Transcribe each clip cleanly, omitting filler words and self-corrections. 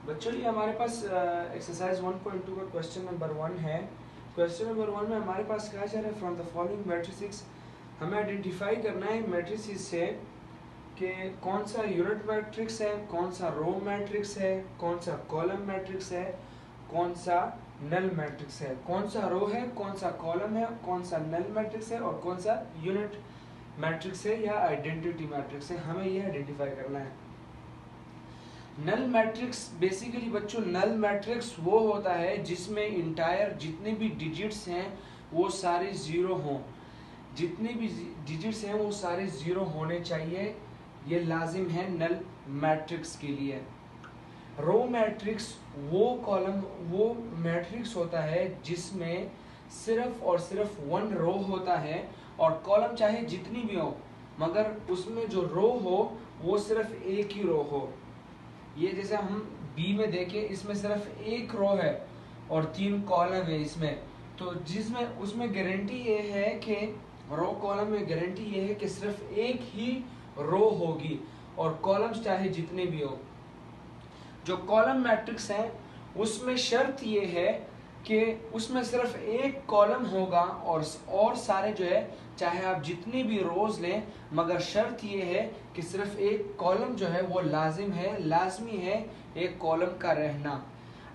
बच्चों ये हमारे पास एक्सरसाइज 1.2 का क्वेश्चन नंबर 1 है। क्वेश्चन नंबर 1 में हमारे पास कहा जा रहा है फ्रॉम द फॉलोइंग मैट्रिसेस हमें आइडेंटिफाई करना है मैट्रिसेस से कि कौन सा यूनिट मैट्रिक्स है, कौन सा रो मैट्रिक्स है, कौन सा कॉलम मैट्रिक्स है, कौन सा नल मैट्रिक्स है, कौन सा रो है, कौन सा कॉलम है, कौन सा नल मैट्रिक्स है और कौन सा यूनिट मैट्रिक्स है या आइडेंटिटी मैट्रिक्स है। हमें यह आइडेंटिफाई करना है। नल मैट्रिक्स बेसिकली बच्चों नल मैट्रिक्स वो होता है जिसमें इंटायर जितने भी डिजिट्स हैं वो सारे जीरो हों। जितने भी डिजिट्स हैं वो सारे जीरो होने चाहिए, ये लाजिम है नल मैट्रिक्स के लिए। रो मैट्रिक्स वो मैट्रिक्स होता है जिसमें सिर्फ और सिर्फ वन रो होता है और कॉलम चाहे जितनी भी हो मगर उसमें जो रो हो वो सिर्फ एक ही रो हो। ये जैसे हम बी में देखें, इसमें सिर्फ एक रो है और 3 कॉलम है इसमें, तो जिसमें उसमें गारंटी ये है कि रो कॉलम में गारंटी ये है कि सिर्फ एक ही रो होगी और कॉलम्स चाहे जितने भी हो। जो कॉलम मैट्रिक्स है उसमें शर्त ये है कि उसमें सिर्फ एक कॉलम होगा और सारे जो है चाहे आप जितनी भी रोज लें मगर शर्त ये है कि सिर्फ एक कॉलम जो है वो लाजमी है एक कॉलम का रहना।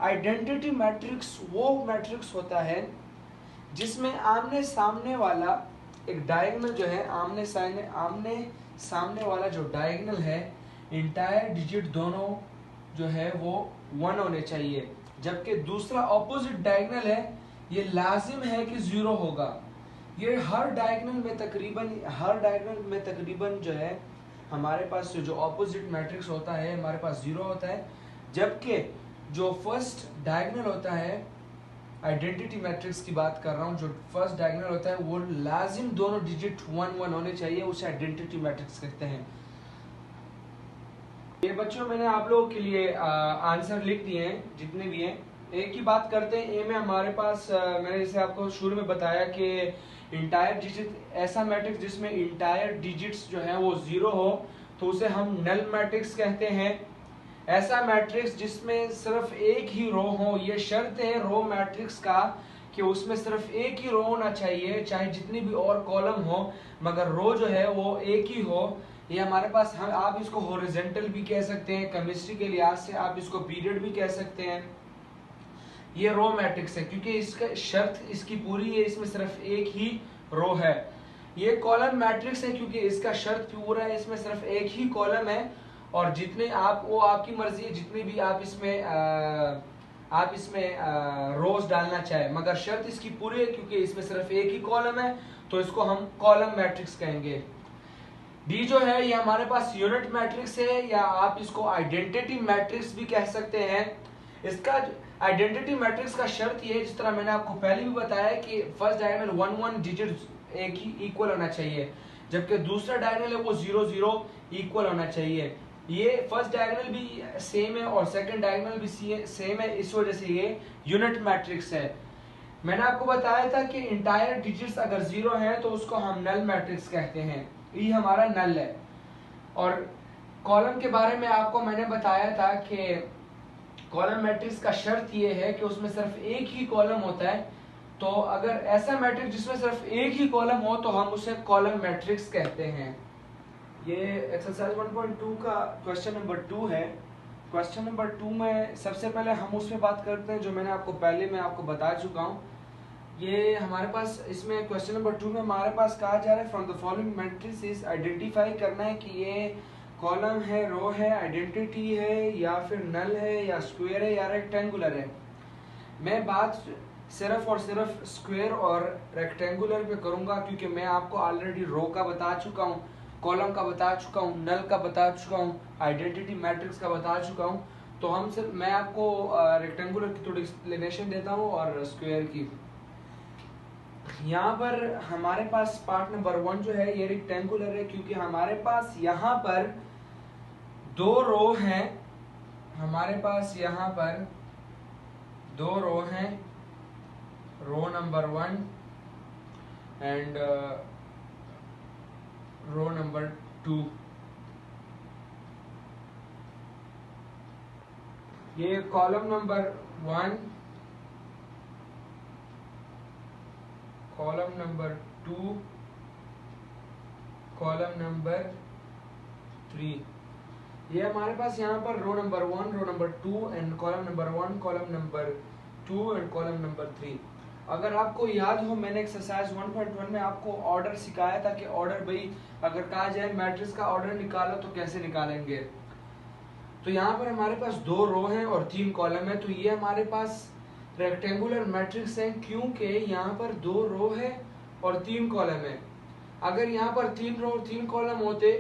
आइडेंटिटी मैट्रिक्स वो मैट्रिक्स होता है जिसमें आमने सामने वाला एक डायगोनल जो है आमने सामने वाला जो डायगोनल है इंटायर डिजिट दोनों जो है वो 1 होने चाहिए, जबकि दूसरा ऑपोजिट डायगोनल है ये लाजिम है कि 0 होगा। ये हर डायगोनल में तकरीबन जो है हमारे पास जो ऑपोजिट मैट्रिक्स होता है हमारे पास 0 होता है, जबकि जो फर्स्ट डायगोनल होता है आइडेंटिटी मैट्रिक्स की बात कर रहा हूँ, जो फर्स्ट डायगोनल होता है वो लाजिम दोनों डिजिट 1 होने चाहिए, उसे आइडेंटिटी मैट्रिक्स कहते हैं। ये बच्चों मैंने आप लोगों के लिए आंसर लिख दिए हैं जितने भी हैं। एक ही बात करते हैं, ए में हमारे पास मैंने जैसे आपको शुरू में बताया कि इंटायर डिजिट ऐसा मैट्रिक्स जिसमें इंटायर डिजिट्स जो है वो 0 हो तो उसे हम नल मैट्रिक्स कहते हैं। ऐसा मैट्रिक्स जिसमें सिर्फ एक ही रो हो, ये शर्त है रो मैट्रिक्स का कि उसमें सिर्फ एक ही रो होना चाहिए चाहे जितनी भी और कॉलम हो मगर रो जो है वो एक ही हो। ये हमारे पास आप इसको हॉरिजॉन्टल भी कह सकते हैं, केमिस्ट्री के लिहाज से आप इसको पीरियड भी कह सकते हैं। ये रो मैट्रिक्स है क्योंकि इसका शर्त इसकी पूरी है, इसमें सिर्फ एक ही रो है। ये कॉलम मैट्रिक्स है क्योंकि इसका शर्त पूरा है, इसमें सिर्फ एक ही कॉलम है और जितने वो आपकी मर्जी है जितने भी आप इसमें रोज डालना चाहे मगर शर्त इसकी पूरी है क्योंकि इसमें सिर्फ एक ही कॉलम है तो इसको हम कॉलम मैट्रिक्स कहेंगे। डी जो है ये हमारे पास यूनिट मैट्रिक्स है या आप इसको आइडेंटिटी मैट्रिक्स भी कह सकते हैं। इसका आइडेंटिटी मैट्रिक्स का शर्त ये है जिस तरह मैंने आपको पहले भी बताया कि फर्स्ट डायगोनल 1 डिजिट एक ही इक्वल होना चाहिए, जबकि दूसरा डायगोनल है वो 0 0 इक्वल होना चाहिए। ये फर्स्ट डायगोनल भी सेम है और सेकंड डायगोनल भी सेम है, इस वजह से ये यूनिट मैट्रिक्स है। मैंने आपको बताया था कि इंटायर डिजिट्स अगर 0 है तो उसको हम नल मैट्रिक्स कहते हैं, ये हमारा नल है। और कॉलम के बारे में आपको मैंने बताया था कि कॉलम मैट्रिक्स का शर्त ये है कि उसमें सिर्फ एक ही कॉलम होता है, तो अगर ऐसा मैट्रिक्स जिसमें सिर्फ एक ही कॉलम हो तो हम उसे कॉलम मैट्रिक्स कहते हैं। ये एक्सरसाइज 1.2 का क्वेश्चन नंबर 2 है। क्वेश्चन नंबर 2 में सबसे पहले हम उसमें बात करते हैं जो मैंने आपको बता चुका हूँ। ये हमारे पास इसमें क्वेश्चन नंबर 2 में हमारे पास कहा जा रहा है from the following matrices identify करना है कि ये कॉलम है, रो है, आइडेंटिटी है या फिर नल है या स्क्वायर है या रेक्टेंगुलर है। मैं बात सिर्फ और सिर्फ स्क्वायर और रेक्टेंगुलर पे करूंगा क्योंकि मैं आपको ऑलरेडी रो का बता चुका हूँ, कॉलम का बता चुका हूँ, नल का बता चुका हूँ, आइडेंटिटी मैट्रिक्स का बता चुका हूँ। तो मैं आपको रेक्टेंगुलर की थोड़ी एक्सप्लेनेशन देता हूँ और स्क्वायर की। यहाँ पर हमारे पास पार्ट नंबर 1 जो है ये रेक्टेंगुलर है क्योंकि हमारे पास यहाँ पर 2 रो हैं, हमारे पास यहाँ पर 2 रो हैं, row number 1 and row number 2। ये column number 1, column number 2, column number 3। ये हमारे पास यहाँ पर row number 1, row number 2 and column number 1, column number 2 and column number 3। अगर आपको याद हो, मैंने एक्सरसाइज 1.1 में आपको ऑर्डर सिखाया था कि ऑर्डर भाई अगर कहा जाए मैट्रिक्स का ऑर्डर निकालो तो कैसे निकालेंगे। तो यहाँ पर हमारे पास 2 रो हैं और 3 कॉलम है, तो ये हमारे पास रेक्टेंगुलर मैट्रिक्स है क्योंकि यहाँ पर 2 रो है और 3 कॉलम है। अगर यहाँ पर 3 रो और 3 कॉलम होते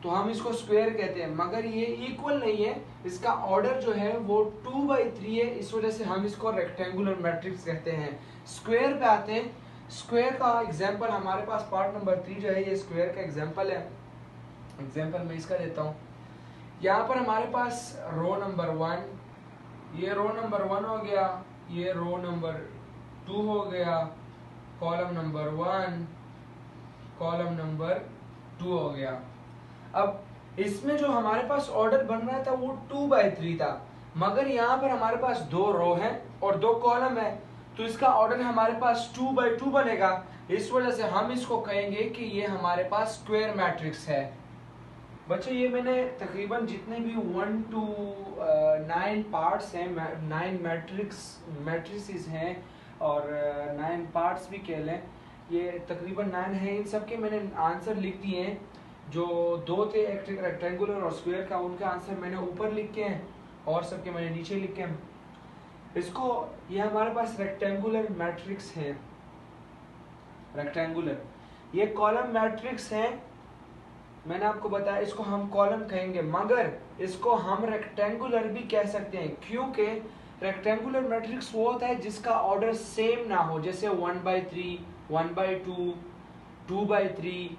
तो हम इसको स्क्वायर कहते हैं, मगर ये इक्वल नहीं है, इसका ऑर्डर जो है वो 2/3 है, इस वजह से हम इसको रेक्टेंगुलर मैट्रिक्स कहते हैं। स्क्वायर पे आते हैं। स्क्वायर का एग्जांपल हमारे पास पार्ट नंबर 3 जो है ये स्क्वायर का एग्जांपल है। एग्जांपल मैं इसका देता हूँ। यहाँ पर हमारे पास रो नंबर 1, ये रो नंबर 1 हो गया, ये रो नंबर 2 हो गया, कॉलम नंबर 1, कॉलम नंबर 2 हो गया। अब इसमें जो हमारे पास ऑर्डर बन रहा था वो 2/3 था, मगर यहाँ पर हमारे पास 2 रो है और 2 कॉलम है, तो इसका ऑर्डर हमारे पास 2/2 बनेगा। इस वजह से हम इसको कहेंगे कि ये हमारे पास स्क्वायर मैट्रिक्स है। बच्चों ये मैंने तकरीबन जितने भी 1 to 9 पार्ट्स हैं, 9 मैट्रिसेस हैं और 9 पार्ट्स भी कह लें, ये तकरीबन 9 हैं। इन सब के मैंने आंसर लिख दिए हैं। जो 2 थे रेक्टेंगुलर और स्क्वायर का, उनका आंसर मैंने ऊपर लिखे हैं और सबके मैंने नीचे लिखे हैं। इसको ये हमारे पास रेक्टेंगुलर मैट्रिक्स है। रेक्टेंगुलर ये कॉलम मैट्रिक्स है, मैंने आपको बताया इसको हम कॉलम कहेंगे, मगर इसको हम रेक्टेंगुलर भी कह सकते हैं क्योंकि रेक्टेंगुलर मैट्रिक्स वो होता है जिसका ऑर्डर सेम ना हो, जैसे 1/3, 1/2, 2/3,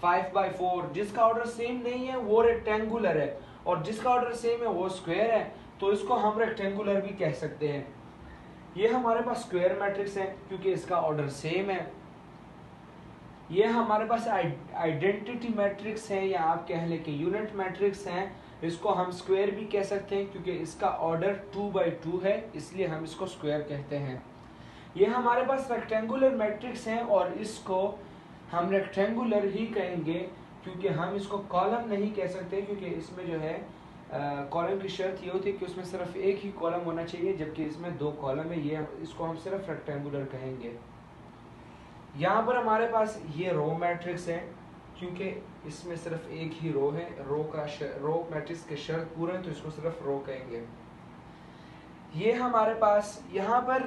5/4। जिसका ऑर्डर सेम नहीं है वो रेक्टेंगुलर है और जिसका ऑर्डर सेम है वो स्क्वायर है, तो इसको हम रेक्टेंगुलर भी कह सकते हैं। ये हमारे पास स्क्वायर मैट्रिक्स है क्योंकि इसका ऑर्डर सेम है। ये हमारे पास आइडेंटिटी मैट्रिक्स है या आप कह लें कि यूनिट मैट्रिक्स हैं, इसको हम स्क्वायर भी कह सकते हैं क्योंकि इसका ऑर्डर 2/2 है, इसलिए हम इसको स्क्वायर कहते हैं। ये हमारे पास रेक्टेंगुलर मैट्रिक्स हैं और इसको हम रेक्टेंगुलर ही कहेंगे क्योंकि हम इसको कॉलम नहीं कह सकते, क्योंकि इसमें जो है कॉलम की शर्त ये होती है कि उसमें सिर्फ एक ही कॉलम होना चाहिए, जबकि इसमें 2 कॉलम है। ये इसको हम सिर्फ रेक्टेंगुलर कहेंगे। यहाँ पर हमारे पास ये रो मैट्रिक्स है क्योंकि इसमें सिर्फ एक ही रो है, रो मैट्रिक्स के शर्त पूरे हैं तो इसको सिर्फ रो कहेंगे। ये हमारे पास यहाँ पर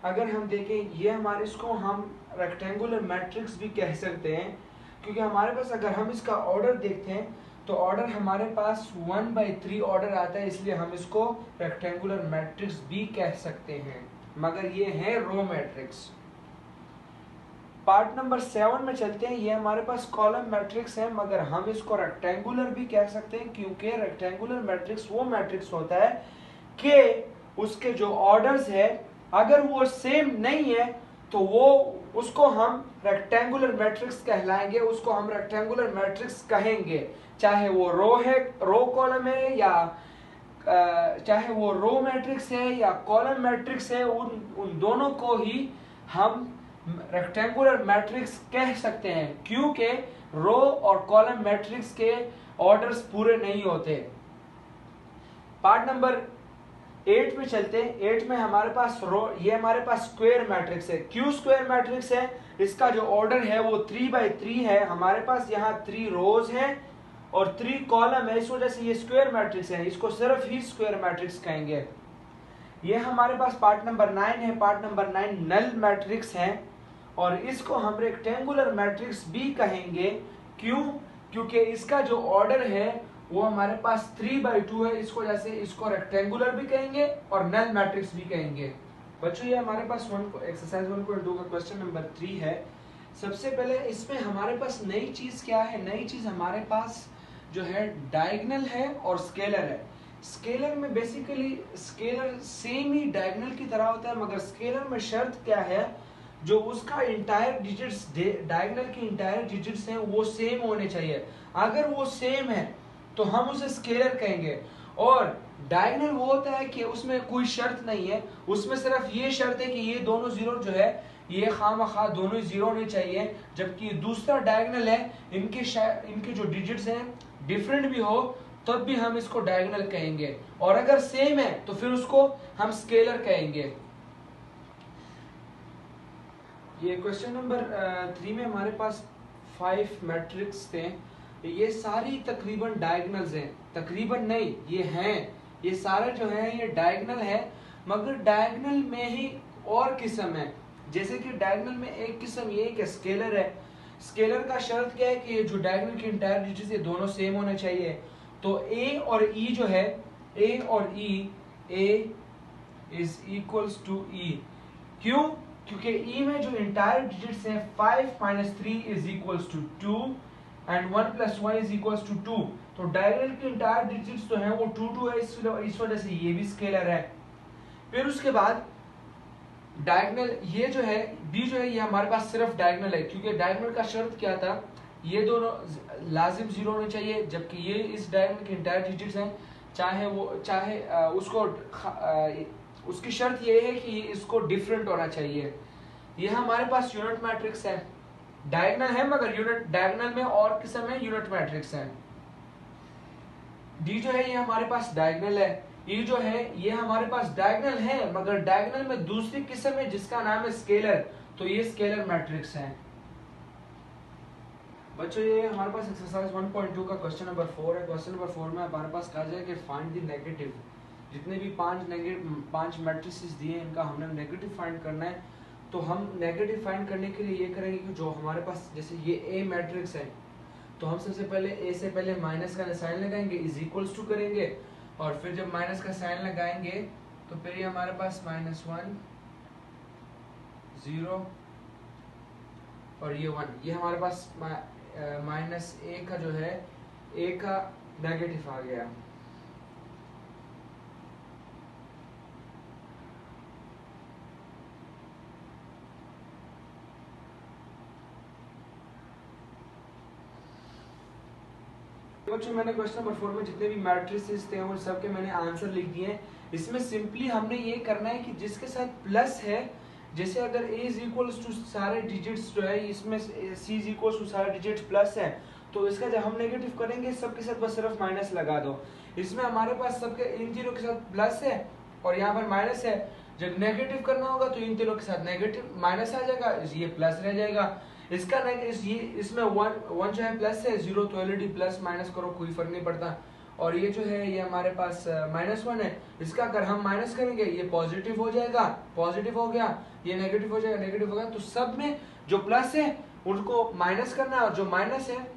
अगर हम देखें, ये हमारे इसको हम रेक्टेंगुलर मैट्रिक्स भी कह सकते हैं क्योंकि हमारे पास अगर हम इसका ऑर्डर देखते हैं तो ऑर्डर हमारे पास 1/3 ऑर्डर आता है, इसलिए हम इसको रेक्टेंगुलर मैट्रिक्स भी कह सकते हैं, मगर ये है रो मैट्रिक्स। पार्ट नंबर 7 में चलते हैं। ये हमारे पास कॉलम मैट्रिक्स है, मगर हम इसको रेक्टेंगुलर भी कह सकते हैं क्योंकि रेक्टेंगुलर मैट्रिक्स वो मैट्रिक्स होता है कि उसके जो ऑर्डर्स है अगर वो सेम नहीं है तो वो उसको हम रेक्टेंगुलर मैट्रिक्स कहलाएंगे, उसको हम रेक्टेंगुलर मैट्रिक्स कहेंगे, चाहे वो रो है, रो कॉलम है, या चाहे वो रो मैट्रिक्स है या कॉलम मैट्रिक्स है, उन दोनों को ही हम रेक्टेंगुलर मैट्रिक्स कह सकते हैं क्योंकि रो और कॉलम मैट्रिक्स के ऑर्डर्स पूरे नहीं होते। पार्ट नंबर 8 में चलते हैं। 8 में हमारे पास ये हमारे पास स्क्वायर मैट्रिक्स है। क्यों स्क्वायर मैट्रिक्स है? इसका जो ऑर्डर है वो 3/3 है। हमारे पास यहाँ 3 रोज हैं और 3 कॉलम है, इस वजह से ये स्क्वायर मैट्रिक्स है, इसको सिर्फ ही स्क्वायर मैट्रिक्स कहेंगे। ये हमारे पास पार्ट नंबर 9 है। पार्ट नंबर 9 नल मैट्रिक्स है और इसको हम रेक्टेंगुलर मैट्रिक्स भी कहेंगे। क्यों? क्योंकि इसका जो ऑर्डर है वो हमारे पास 3/2 है, इस वजह से इसको रेक्टेंगुलर भी कहेंगे और नल मैट्रिक्स भी कहेंगे। बच्चों ये हमारे पास एक्सरसाइज 1.2 का क्वेश्चन नंबर 3 है। सबसे पहले इसमें हमारे पास नई चीज क्या है? नई चीज हमारे पास जो है डायगोनल है और स्केलर है। स्केलर में बेसिकली स्केलर सेम ही डायगोनल की तरह होता है, मगर स्केलर में शर्त क्या है, जो उसका इंटायर डिजिट्स डायगोनल के इंटायर डिजिट्स हैं वो सेम होने चाहिए। अगर वो सेम है तो हम उसे स्केलर कहेंगे, और डायगोनल वो होता है कि उसमें कोई शर्त नहीं है, उसमें सिर्फ ये शर्त है कि ये दोनों जीरो जो है ये खामखा दोनों ही जीरो होने चाहिए, जबकि दूसरा डायगोनल है इनके जो डिजिट्स हैं डिफरेंट भी हो तब भी हम इसको डायगोनल कहेंगे, और अगर सेम है तो फिर उसको हम स्केलर कहेंगे। ये क्वेश्चन नंबर 3 में हमारे पास 5 मैट्रिक्स थे, ये सारी तकरीबन डायगोनल्स हैं, तकरीबन नहीं ये हैं, ये सारे जो है ये डायगोनल है, मगर डायगोनल में ही और किस्म है। जैसे कि डायगोनल में एक किस्म ये कि स्केलर है, स्केलर का शर्त क्या है कि जो डायगोनल की इंटायर डिजिट्स है दोनों सेम होने चाहिए। तो ए और ई जो है, ए और E, A is equals to E, क्यों? क्योंकि ई में जो इंटायर डिजिट्स हैं 5 minus 3 is equals to 2 and 1 plus 1 is equals to 2। तो डायगोनल की इंटायर डिजिट्स जो हैं वो 2 है, इस वजह से ये भी स्केलर है। फिर उसके बाद डायगोनल ये जो है बी जो है ये हमारे पास सिर्फ डायगोनल है, क्योंकि डायगोनल का शर्त क्या था, ये दोनों लाजिम जीरो होने चाहिए, जबकि ये इस डायगोनल के इंटायर डिजिट्स हैं, चाहे उसको उसकी शर्त ये है कि इसको डिफरेंट होना चाहिए। ये हमारे पास यूनिट मैट्रिक्स है, डायगोनल है मगर यूनिट डायगोनल में और किस्म है यूनिट मैट्रिक्स है। डी जो है ये हमारे पास डायगोनल है, ये जो है ये हमारे पास डायगोनल है मगर डायगोनल में दूसरी किस्म है जिसका नाम है स्केलर, तो ये स्केलर मैट्रिक्स है। बच्चों ये हमारे पास एक्सरसाइज 1.2 का क्वेश्चन नंबर 4 है। क्वेश्चन नंबर 4 में हमारे पास कहा जाए कि फाइंड द नेगेटिव, जितने भी पांच मैट्रिसेस दिए हैं इनका हमने नेगेटिव फाइंड करना है। तो हम नेगेटिव फाइंड करने के लिए ये करेंगे कि जो हमारे पास जैसे ये ए मैट्रिक्स है, तो हम सबसे पहले ए से पहले माइनस का साइन लगाएंगे, इज इक्वल्स टू करेंगे, और फिर जब माइनस का साइन लगाएंगे तो फिर ये हमारे पास -1 0 और ये 1, ये हमारे पास माइनस ए का जो है ए का नेगेटिव आ गया। बच्चों मैंने क्वेश्चन नंबर 4 में जितने भी मैट्रिसेस थे उन सब के मैंने आंसर लिख दिए हैं। इसमें सिंपली हमने ये करना है कि जिसके साथ प्लस है, जैसे अगर a इज इक्वल्स टू सारे डिजिट्स जो है इसमें c इज इक्वल्स टू सारे डिजिट्स प्लस है, तो इसका जब हम नेगेटिव करेंगे सबके साथ बस सिर्फ माइनस लगा दो। इसमें हमारे पास सबके इन तीनों के साथ प्लस है और यहाँ पर माइनस है, जब नेगेटिव करना होगा तो इन तीनों के साथ नेगेटिव माइनस आ जाएगा, ये प्लस रह जाएगा। इसका इसमें 1 जो है प्लस है, 0 तो ऑलरेडी प्लस माइनस करो कोई फर्क नहीं पड़ता, और ये जो है ये हमारे पास -1 है, इसका अगर हम माइनस करेंगे ये पॉजिटिव हो जाएगा, पॉजिटिव हो गया, ये नेगेटिव हो जाएगा, नेगेटिव हो गया। तो सब में जो प्लस है उनको माइनस करना है और जो माइनस है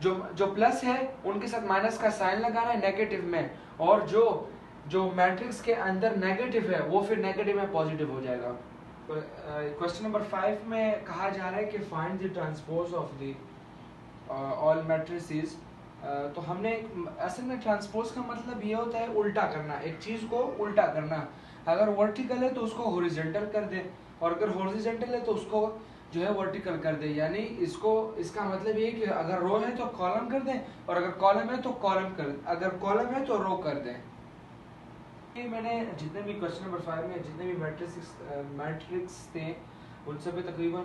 जो प्लस है उनके साथ माइनस का साइन लगाना है नेगेटिव में, और जो मैट्रिक्स के अंदर नेगेटिव है वो फिर नेगेटिव में पॉजिटिव हो जाएगा। क्वेश्चन नंबर 5 में कहा जा रहा है कि find the transpose of the all matrices. तो हमने असल में ट्रांसपोज का मतलब ये होता है उल्टा करना, एक चीज को उल्टा करना। अगर वर्टिकल है तो उसको हॉरिजॉन्टल कर दे, और अगर हॉरिजॉन्टल है तो उसको जो है वर्टिकल कर दे, यानी इसका मतलब ये कि अगर रो है तो कॉलम कर दें, और अगर कॉलम है तो अगर कॉलम है तो रो कर दें। मैंने जितने भी क्वेश्चन नंबर 5 में जितने भी मैट्रिक्स थे उन सब में तकरीबन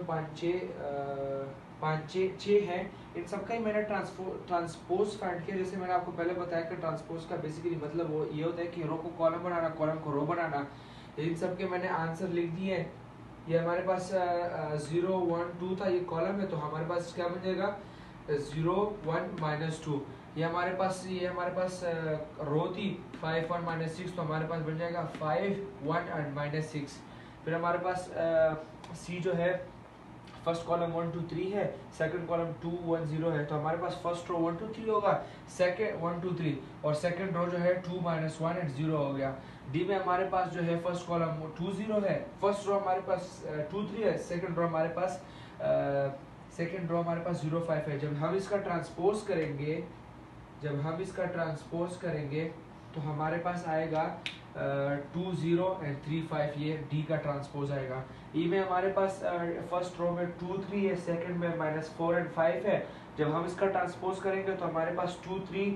5-6 हैं, इन सब का ही मैंने ट्रांसपोज फाइंड किया। जैसे मैंने आपको पहले बताया कि ट्रांसपोज का बेसिकली मतलब वो ये होता है कि रो को कॉलम बनाना, कॉलम को रो बनाना। इन सब के मैंने आंसर लिख दिए हैं। ये हमारे पास 0 1 2 था, ये कॉलम है, तो हमारे पास क्या बन जाएगा 0 1 -2। ये हमारे पास रो थी 5 1 -6, तो हमारे पास बन जाएगा 5 1 एंड -6। फिर हमारे पास सी जो है फर्स्ट कॉलम 1 2 3 है, सेकंड कॉलम 2 1 0 है, तो हमारे पास फर्स्ट रो 1 2 3 होगा, सेकंड 1 2 3, और सेकंड रो जो है 2 -1 एंड 0 हो गया। डी में हमारे पास जो है फर्स्ट कॉलम 2 0 है, फर्स्ट रो हमारे पास 2 3 है, सेकंड रो हमारे पास 0 5 है। जब हम इसका ट्रांसपोज करेंगे तो हमारे पास आएगा 2 0 एंड 3 5, ये डी का ट्रांसपोज आएगा। ई में हमारे पास फर्स्ट रो में 2 3 है, सेकंड में -4 एंड 5 है, जब हम इसका ट्रांसपोज करेंगे तो हमारे पास 2 3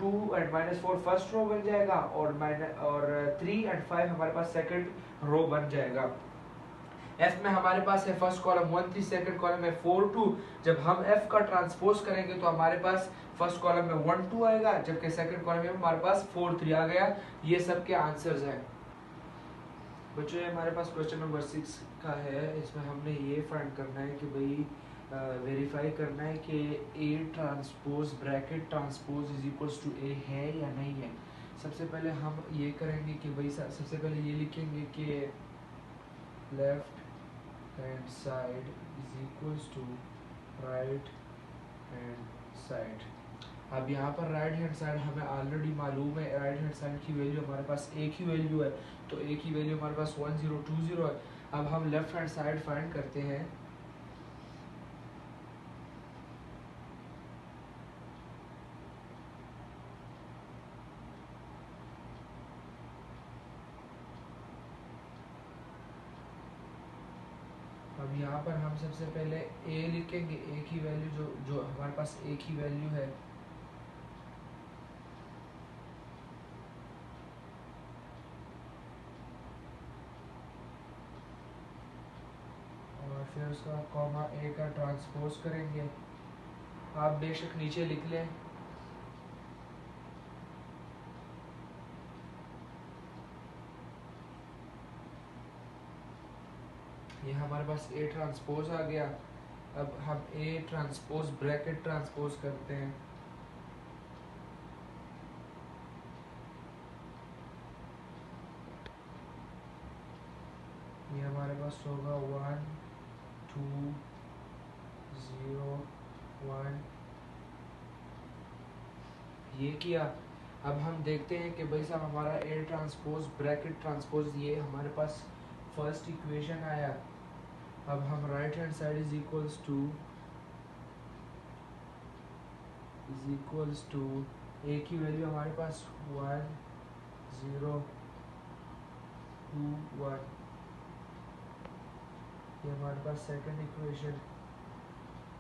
2 एंड -4 फर्स्ट रो बन जाएगा और 3 एंड 5 हमारे पास सेकंड रो बन जाएगा। एफ में हमारे पास है फर्स्ट कॉलम 1 3, सेकंड कॉलम है 4 2। जब हम एफ का ट्रांसपोज करेंगे तो हमारे पास फर्स्ट कॉलम में 1 2 आएगा, जबकि सेकंड कॉलम में हमारे पास 4 3 आ गया। ये सब के आंसर्स हैं बच्चों। हमारे पास क्वेश्चन नंबर 6 का है। इसमें हमने ये फाइंड करना है कि भाई वेरीफाई करना है कि A transpose bracket transpose is equals to A है या नहीं है। सबसे पहले हम ये करेंगे कि भाई सबसे पहले ये लिखेंगे कि left hand side is equals to right hand side. अब यहाँ पर राइट हैंड साइड हमें ऑलरेडी मालूम है, राइट हैंड साइड की वैल्यू हमारे पास एक ही वैल्यू है, तो एक ही वैल्यू हमारे पास 1 0 2 0 है। अब हम लेफ्ट हैंड साइड फाइंड करते हैं। अब यहाँ पर हम सबसे पहले ए लिखेंगे, एक ही वैल्यू जो हमारे पास एक ही वैल्यू है। और फिर उसका कॉमा ए का ट्रांसपोज करेंगे। आप बेशक नीचे लिख लें। ये हमारे पास ए ट्रांसपोज आ गया। अब हम ए ट्रांसपोज ब्रैकेट ट्रांसपोज करते हैं। ये हमारे पास होगा 1 2 0 1। ये किया। अब हम देखते हैं कि भाई साहब हमारा ए ट्रांसपोज ब्रैकेट ट्रांसपोज ये हमारे पास फर्स्ट इक्वेशन आया। अब हम right hand side is equals to A की वैल्यू हमारे पास 1 0 2 1। ये हमारे पास सेकंड इक्वेशन।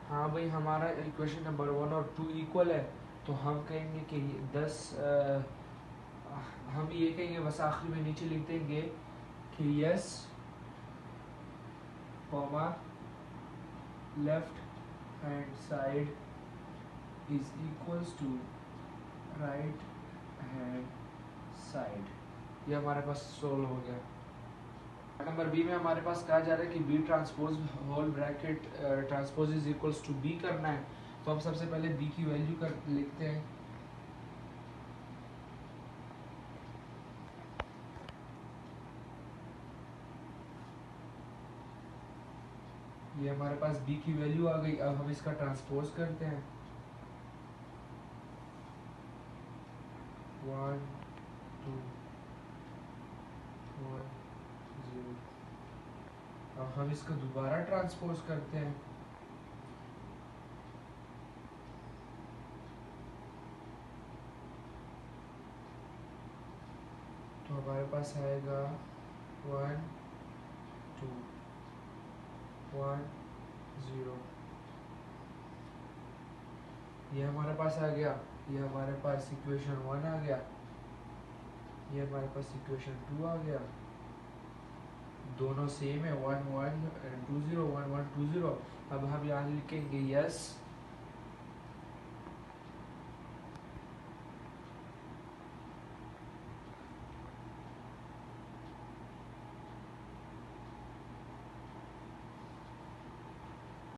हाँ भाई हमारा इक्वेशन नंबर 1 और 2 इक्वल है, तो हम कहेंगे कि 10 हम ये कहेंगे बस आखिरी में नीचे लिख देंगे कि yes comma left hand side is equals to right hand side. ये हमारे पास सोल्व हो गया। नंबर बी में हमारे पास कहा जा रहा है कि B transpose whole bracket transpose is equals to B करना है। तो हम सबसे पहले बी की वैल्यू कर लिखते हैं। ये हमारे पास बी की वैल्यू आ गई। अब हम इसका ट्रांसपोज करते हैं। 1 2 1 0। अब हम इसका दोबारा ट्रांसपोज करते हैं। तो हमारे पास आएगा 1 2 1 0। ये हमारे पास आ गया। ये हमारे पास इक्वेशन 1 आ गया। ये हमारे पास इक्वेशन 2 आ गया। दोनों सेम है 1 1 2 0 1 1 2 0। अब हम यहाँ लिखेंगे यस